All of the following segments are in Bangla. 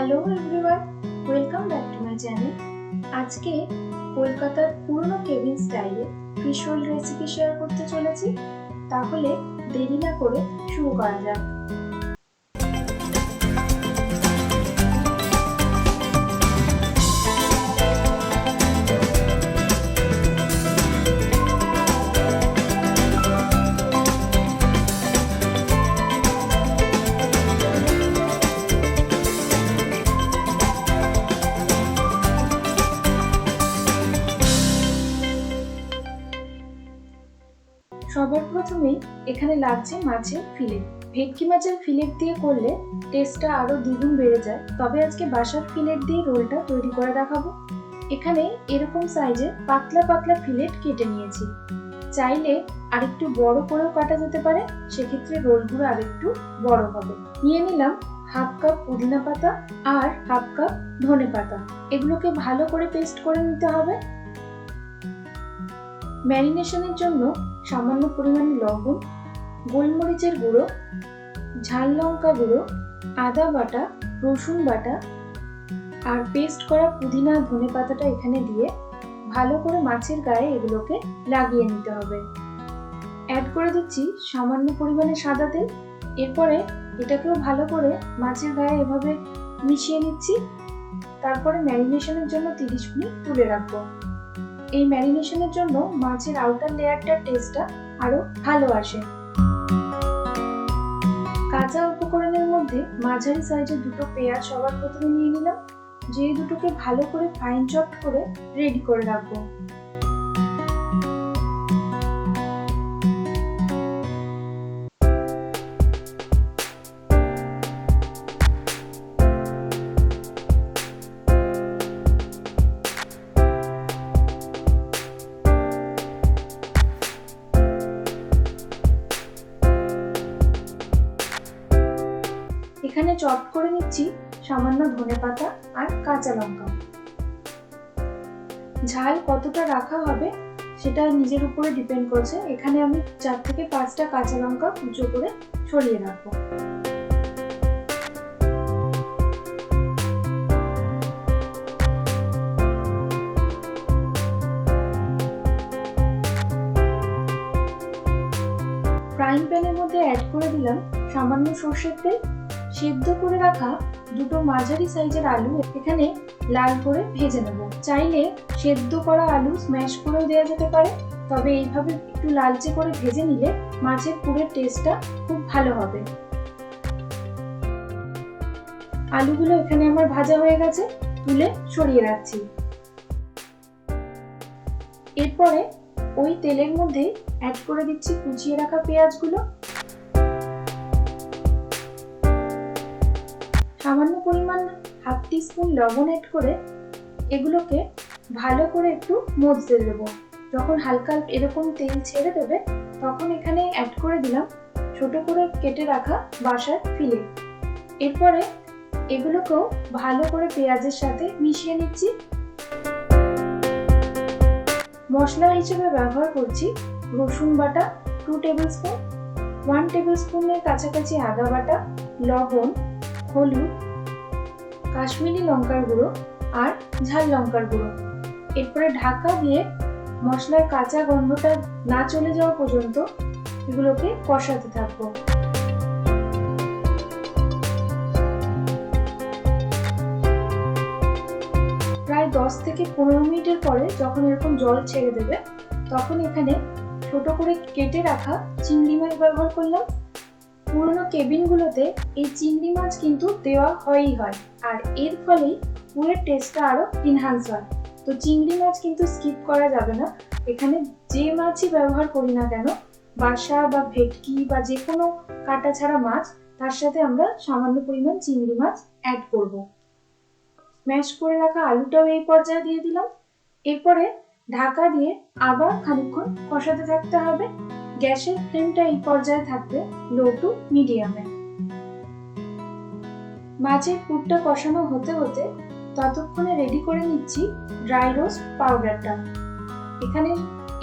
Hello everyone, welcome back to my channel. আজকে কলকাতার পুরনো কেবিন স্টাইলে ফিশ রোল রেসিপি শেয়ার করতে চলেছি। তাহলে দেরি না করে শুরু করা যাক। সবার প্রথমেই এখানে লাগছে মাছের ফিলেট। ভেটকি মাছের ফিলেট দিয়ে করলে টেস্টটা আরো দ্বিগুণ বেড়ে যায়। তবে আজকে বাসার ফিলেট দিয়ে রোলটা তৈরি করে দেখাবো। এখানে এরকম সাইজের পাতলা পাতলা ফিলেট কেটে নিয়েছি। চাইলে আরেকটু বড় করেও কাটা যেতে পারে, সেক্ষেত্রে রোলগুলো আরেকটু বড় হবে। নিয়ে নিলাম হাফ কাপ পুদিনা পাতা আর হাফ কাপ ধনে পাতা। এগুলোকে ভালো করে পেস্ট করে নিতে হবে। ম্যারিনেশনের জন্য সামান্য পরিমাণে লবণ, গোলমরিচের গুঁড়ো, ঝাল লঙ্কা গুঁড়ো, আদা বাটা, রসুন বাটা আর পেস্ট করা পুদিনা ধনে পাতাটা এখানে দিয়ে ভালো করে মাছের গায়ে এগুলোকে লাগিয়ে নিতে হবে। অ্যাড করে দিচ্ছি সামান্য পরিমাণে সাদা তেল। এরপরে এটাকেও ভালো করে মাছের গায়ে এভাবে মিশিয়ে নিচ্ছি। তারপরে ম্যারিনেশনের জন্য 30 মিনিট তুলে রাখবো। এই ম্যারিনেশনের জন্য মাছের আউটার লেয়ারটার টেস্টটা আরো ভালো আসে। কাঁচা উপকরণের মধ্যে মাঝারি সাইজের দুটো পেঁয়াজ সবার প্রথমে নিয়ে নিলাম, যে দুটোকে ভালো করে ফাইন চপ করে রেডি করে রাখবো। এখানে চপ করে নিচ্ছি সামান্য ধনেপাতা আর কাঁচা লঙ্কা। ঝাল কতটা রাখা হবে সেটা নিজের উপরে ডিপেন্ড করছে। এখানে আমি 4 থেকে 5টা কাঁচা লঙ্কা কুচো করে ছড়িয়ে রাখবো। ফ্রাইং প্যানের মধ্যে অ্যাড করে দিলাম সামান্য সরষের তেল। সেদ্ধ করে রাখা দুটো মাঝারি সাইজের আলু এখানে লাল করে ভেজে নেব। চাইলে সেদ্ধ করা আলু স্ম্যাশ করেও দেওয়া যেতে পারে, তবে এইভাবে একটু লালচে করে ভেজে নিলে মাছের পুরের টেস্টটা খুব ভালো হবে। আলুগুলো এখানে আমার ভাজা হয়ে গেছে, তুলে সরিয়ে রাখছি। এরপরে ওই তেলের মধ্যে অ্যাড করে দিচ্ছি কুচিয়ে রাখা পেঁয়াজগুলো। সামান্য পরিমাণ হাফ টিস্পুন লবণ অ্যাড করে এগুলোকে ভালো করে একটু মজতে দেব। যখন হালকা এরকম তেল ছেড়ে দেবে তখন এখানে অ্যাড করে দিলাম ছোট করে কেটে রাখা বাসার ফিলেট। এরপরে এগুলোকেও ভালো করে পেঁয়াজের সাথে মিশিয়ে নিচ্ছি। মশলা হিসেবে ব্যবহার করছি রসুন বাটা 2 টেবিল স্পুন, 1 টেবিল স্পুনের কাছাকাছি আদা বাটা, লবণ, হলুদ, কাশ্মীরি লঙ্কার গুঁড়ো আর ঝাল লঙ্কার গুঁড়ো। এরপরে ঢাকা দিয়ে মশলার কাঁচা গন্ধটা না চলে যাওয়া পর্যন্ত এগুলোকে কষাতে থাকবো। প্রায় 10 থেকে 15 মিনিটের পরে যখন এরকম জল ছেড়ে দেবে তখন এখানে ছোট করে কেটে রাখা চিংড়ি মাছ ব্যবহার করলাম। পুরনো কেবিনগুলোতে এই চিংড়ি মাছ কিন্তু দেওয়া হয়ই হয়, আর এর ফলেই পুরের টেস্টটা আরো এনহান্স হয়। তো চিংড়ি মাছ কিন্তু স্কিপ করা যাবে না। এখানে যে মাছই ব্যবহার করি না কেন, বাসা বা ভেটকি বা যে কোনো কাটা ছাড়া মাছ, তার সাথে আমরা সামান্য পরিমাণ চিংড়ি মাছ অ্যাড করব। স্ম্যাশ করে রাখা আলুটাও এই পর্যায়ে দিয়ে দিলাম। এরপরে ঢাকা দিয়ে আবার খানিকক্ষণ কষাতে থাকতে হবে। গ্যাসের ফ্লেমটা এই পর্যায়ে থাকবে লো টু মিডিয়ামে। মাছের পুরটা কষানো হতে হতে ততক্ষণে রেডি করে নিচ্ছি ড্রাই রোস্ট পাউডারটা। এখানে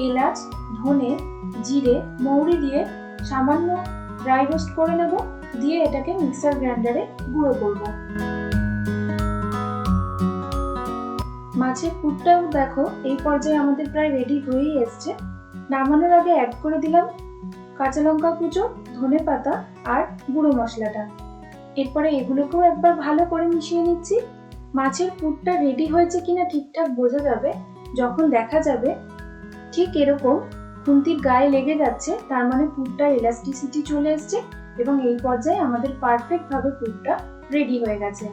এলাচ, ধনে, জিরে, মৌরি দিয়ে সামান্য ড্রাই রোস্ট করে নেব, দিয়ে এটাকে মিক্সার গ্রাইন্ডারে গুঁড়ো করব। মাছের পুরটাও দেখো এই পর্যায়ে আমাদের প্রায় রেডি হয়েই এসছে। নামানোর আগে অ্যাড করে দিলাম কাঁচা লঙ্কা কুচো, ধনেপাতা আর গুঁড়ো মশলাটা। এরপরে এগুলোকেও একবার ভালো করে মিশিয়ে নিচ্ছি। মাছের পুরটা রেডি হয়েছে কিনা ঠিকঠাক বোঝা যাবে যখন দেখা যাবে ঠিক এরকম খুন্তির গায়ে লেগে যাচ্ছে, তার মানে পুরটার ইলাস্টিসিটি চলে এসছে এবং এই পর্যায়ে আমাদের পারফেক্ট ভাবে পুরটা রেডি হয়ে গেছে।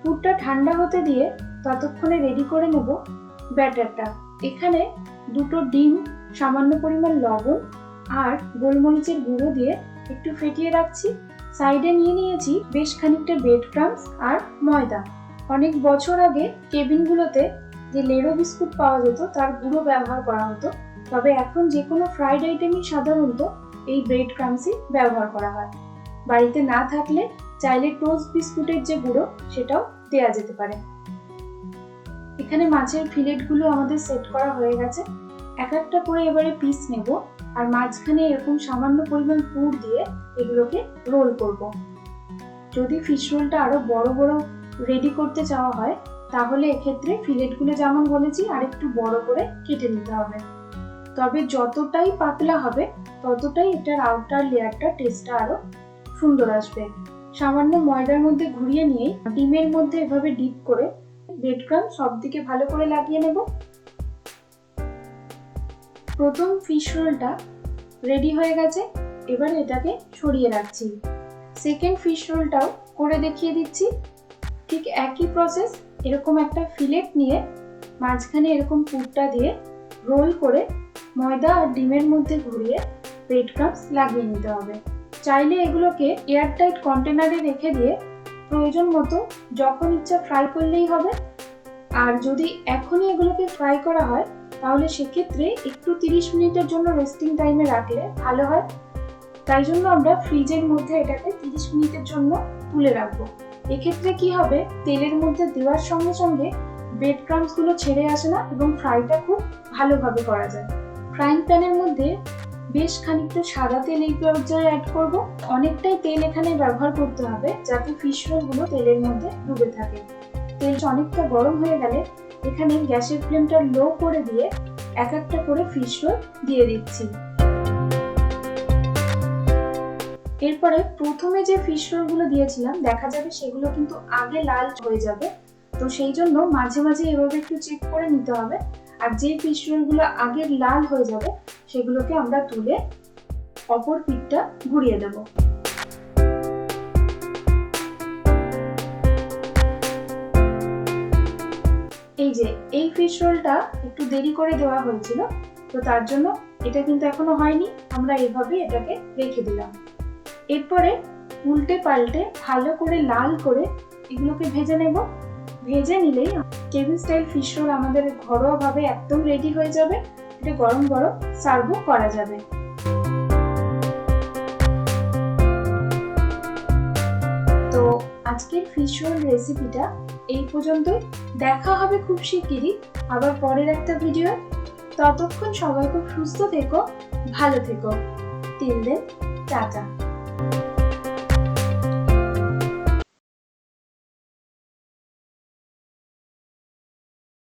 পুরটা ঠান্ডা হতে দিয়ে ততক্ষণে রেডি করে নেব ব্যাটারটা। এখানে 2টো ডিম, সামান্য পরিমাণ লবণ আর গোলমরিচের গুঁড়ো দিয়ে একটু ফেটিয়ে রাখছি। সাইডে নিয়ে নিয়েছি বেশ খানিকটা ব্রেড ক্রাম্বস আর ময়দা। অনেক বছর আগে কেবিনগুলোতে যে লেড়ো বিস্কুট পাওয়া যেত তার গুঁড়ো ব্যবহার করা হতো, তবে এখন যে কোনো ফ্রাইড আইটেমই সাধারণত এই ব্রেড ক্রাম্বসই ব্যবহার করা হয়। বাড়িতে না থাকলে চাইলে টোস্ট বিস্কুটের যে গুঁড়ো সেটাও দেওয়া যেতে পারে। এখানে মাছের ফিলেটগুলো আমাদের সেট করা হয়ে গেছে। এক একটা করে এবারে পিস নেব আর মাঝখানে এরকম সামান্য পরিমাণ পুর দিয়ে এগুলোকে রোল করব। যদি ফিশ রোলটা আরো বড় বড় রেডি করতে চাওয়া হয় তাহলে এক্ষেত্রে ফিলেটগুলো যেমন বলেছি আরেকটু বড় করে কেটে নিতে হবে। তবে যতটাই পাতলা হবে ততটাই এটার আউটার লেয়ারটা টেস্টটা আরো সুন্দর আসবে। সামান্য ময়দার মধ্যে ঘুরিয়ে নিয়ে ডিমের মধ্যে এভাবে ডিপ করে ব্রেড ক্রাম্ব সব দিকে ভালো করে লাগিয়ে নেব। প্রথম ফিশ রোলটা রেডি হয়ে গেছে, এবার এটাকে সরিয়ে রাখছি। সেকেন্ড ফিশ রোলটাও করে দেখিয়ে দিচ্ছি। ঠিক একই প্রসেস, এরকম একটা ফিলেট নিয়ে মাঝখানে এরকম পুরটা দিয়ে রোল করে ময়দা আর ডিমের মধ্যে ঘুরিয়ে ব্রেড ক্রাম্বস লাগিয়ে নিতে হবে। চাইলে এগুলোকে এয়ারটাইট কন্টেনারে রেখে দিয়ে প্রয়োজন মতো যখন ইচ্ছা ফ্রাই করলেই হবে। আর যদি এখনই এগুলোকে ফ্রাই করা হয় তাহলে সেক্ষেত্রে একটু 30 মিনিটের জন্য রেস্টিং টাইমে রাখলে ভালো হয়। তাই জন্য আমরা ফ্রিজের মধ্যে এটাকে 30 মিনিটের জন্য তুলে রাখবো। এক্ষেত্রে কি হবে, তেলের মধ্যে দেওয়ার সঙ্গে সঙ্গে ব্রেড ক্রাম্বস গুলো ছেড়ে আসে না এবং ফ্রাইটা খুব ভালোভাবে করা যায়। ফ্রাইং প্যানের মধ্যে বেশ খানিকটা সাদা তেল এই পর্যায়ে অ্যাড করব। অনেকটাই তেল এখানে ব্যবহার করতে হবে যাতে ফিশ রোলগুলো তেলের মধ্যে ডুবে থাকে। তেলটা অনেকটা গরম হয়ে গেলে এখানে গ্যাসের ফ্লেমটা লো করে দিয়ে এক একটা করে ফিশ রোল দিয়ে দিচ্ছি। এরপরে প্রথমে যে ফিশ রোলগুলো দিয়েছিলাম দেখা যাবে সেগুলো কিন্তু আগে লাল হয়ে যাবে, তো সেই জন্য মাঝে মাঝে এভাবে একটু চেক করে নিতে হবে। আর যে ফিশ রোলগুলো আগে লাল হয়ে যাবে সেগুলোকে আমরা তুলে অপর পিঠটা ঘুরিয়ে দেব। এই যে এই ফিশ রোলটা একটু দেরি করে দেওয়া হয়েছিল, তো তার জন্য এটা কিন্তু এখনো হয়নি, আমরা এভাবে এটাকে রেখে দিলাম। এরপরে উল্টে পাল্টে ভালো করে লাল করে এগুলোকে ভেজে নেব। ভেজে নিলেই কেবিন স্টাইল ফিশ রোল আমাদের ঘরোয়া ভাবে একদম রেডি হয়ে যাবে। এটা গরম গরম সার্ভও করা যাবে। তো আজকের ফিশ রোল রেসিপিটা এই পর্যন্তই। দেখা হবে খুব শিগগিরই আবার পরের একটা ভিডিও। ততক্ষণ সবাই খুব সুস্থ থেকো, ভালো থেকো। Till then, tata.